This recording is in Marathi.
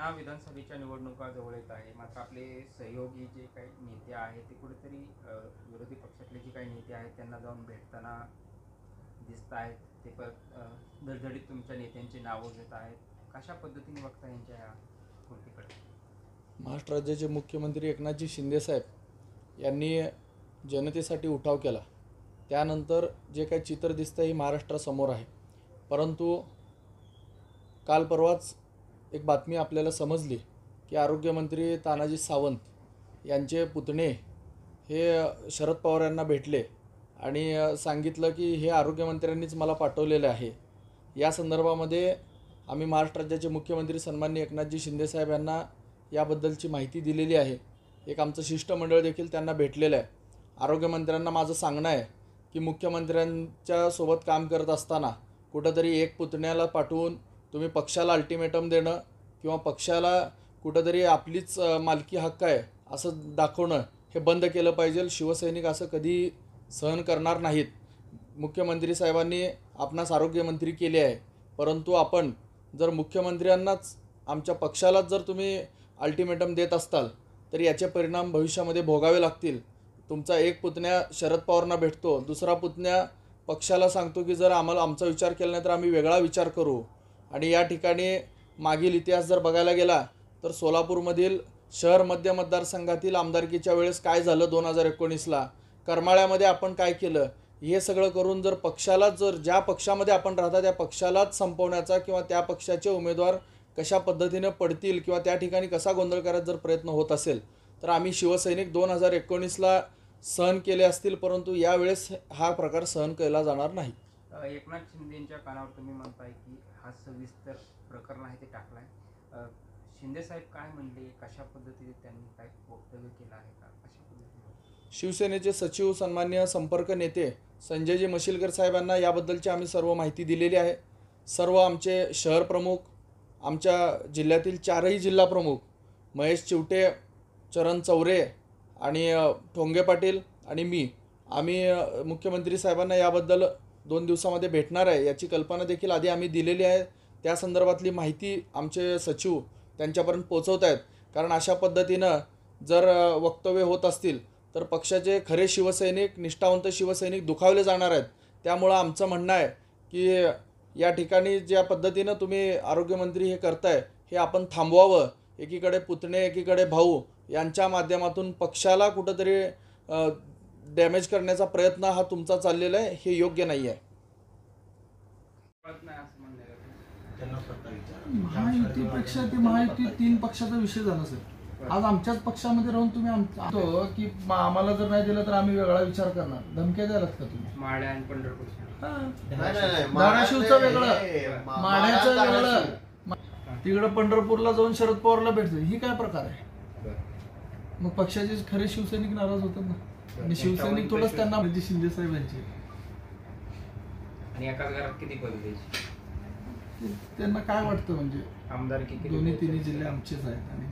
ठाणा विधानसभेच्या निवडणुका जवळ येत आहे, मात्र आपले सहयोगी जे काही नेते आहेत ते कुठेतरी विरोधी पक्षातले जे काही नेते आहेत त्यांना जाऊन भेटताना दिसत आहेत. ते धडधडीत तुमच्या नेत्यांची नावं घेत आहेत. कशा पद्धतीने बघता यांच्या या कृतीकडे? महाराष्ट्र राज्याचे मुख्यमंत्री एकनाथजी शिंदेसाहेब यांनी जनतेसाठी उठाव केला. त्यानंतर जे काही चित्र दिसतं हे महाराष्ट्रासमोर आहे. परंतु काल परवाच एक बातमी आपल्याला समजली की आरोग्यमंत्री तानाजी सावंत यांचे पुतणे हे शरद पवार यांना भेटले आणि सांगितलं की हे आरोग्यमंत्र्यांनीच मला पाठवलेलं आहे. या संदर्भामध्ये आम्ही महाराष्ट्र राज्याचे मुख्यमंत्री सन्माननीय एकनाथजी शिंदेसाहेब यांना याबद्दलची माहिती दिलेली आहे. एक आमचं शिष्टमंडळ देखील त्यांना भेटलेलं आहे. आरोग्यमंत्र्यांना माझं सांगणं आहे की मुख्यमंत्र्यांच्या सोबत काम करत असताना कुठंतरी एक पुतण्याला पाठवून तुम्ही पक्षाला अल्टिमेटम देणं किंवा पक्षाला कुठंतरी आपलीच मालकी हक्क आहे असं दाखवणं हे बंद केलं पाहिजे. शिवसैनिक असं कधी सहन करणार नाहीत. मुख्यमंत्री साहेबांनी आपणास आरोग्यमंत्री केले आहे, परंतु आपण जर मुख्यमंत्र्यांनाच आमच्या पक्षालाच जर तुम्ही अल्टिमेटम देत असताल तर याचे परिणाम भविष्यामध्ये भोगावे लागतील. तुमचा एक पुतण्या शरद पवारांना भेटतो, दुसरा पुतण्या पक्षाला सांगतो की जर आम्हाला आमचा विचार केला नाही तर आम्ही वेगळा विचार करू. आणि या ठिकाणी मागील इतिहास जर बघायला गेला तर सोलापूरमधील शहर मध्य मतदारसंघातील आमदारकीच्या वेळेस काय झालं 2019ला, करमाळ्यामध्ये आपण काय केलं, हे सगळं करून जर पक्षाला जर ज्या पक्षामध्ये आपण राहता त्या पक्षालाच संपवण्याचा किंवा त्या पक्षाचे उमेदवार कशा पद्धतीने पडतील किंवा त्या ठिकाणी कसा गोंधळ करायचा जर प्रयत्न होत असेल तर आम्ही शिवसैनिक 2019ला सहन केले असतील, परंतु यावेळेस हा प्रकार सहन केला जाणार नाही. एकनाथ शिंदेंच्या कानावर तुम्ही म्हणताय की हा सविस्तर प्रकरण आहे ते टाकलाय. शिंदेसाहेब काय म्हणले, कशा पद्धतीने त्यांनी काय वक्तव्य केलं आहे का, कशा पद्धतीने? शिवसेनेचे सचिव सन्मान्य संपर्क नेते संजयजी मशिलकर साहेबांना याबद्दलची आम्ही सर्व माहिती दिलेली आहे. सर्व आमचे शहर प्रमुख, आमच्या जिल्ह्यातील 4ही जिल्हा प्रमुख महेश चिवटे, चरण चौरे आणि ठोंगे पाटील आणि मी आम्ही मुख्यमंत्री साहेबांना याबद्दल 2 दिवसामध्ये भेटणार आहे याची कल्पना देखील आधी आम्ही दिलेली आहे. त्या संदर्भातली माहिती आमचे सचिव त्यांच्यापर्यंत पोहोचवत आहेत. कारण अशा पद्धतीनं जर वक्तव्य होत असतील तर पक्षाचे खरे शिवसैनिक, निष्ठावंत शिवसैनिक दुखावले जाणार आहेत. त्यामुळं आमचं म्हणणं आहे की या ठिकाणी ज्या पद्धतीनं तुम्ही आरोग्यमंत्री हे करताय हे आपण थांबवावं. एकीकडे पुतणे, एकीकडे भाऊ यांच्या माध्यमातून पक्षाला कुठंतरी डॅमेज करण्याचा प्रयत्न हा तुमचा चाललेला आहे, हे योग्य नाही आहे. महायुतीपेक्षा ते महायुती 3 पक्षाचा विषय झाला सर. आज आमच्याच पक्षामध्ये राहून तुम्ही आमचं की आम्हाला जर नाही दिलं तर आम्ही वेगळा विचार करणार, धमक्या द्यायला का तुम्ही? माढा आणि पंढरपूर, धाराशिवचं वेगळं, माढ्याचं वेगळं, तिकडं पंढरपूरला जाऊन शरद पवारला भेटतो, ही काय प्रकार आहे? मग पक्षाचे खरे शिवसैनिक नाराज होतात ना. आणि शिवसैनिक थोडंच त्यांना म्हणजे शिंदे साहेबांची आणि एकाच घरात किती पद द्यायची त्यांना काय वाटतं म्हणजे आमदारकी दोन्ही 3 जिल्हे आमचेच आहेत आणि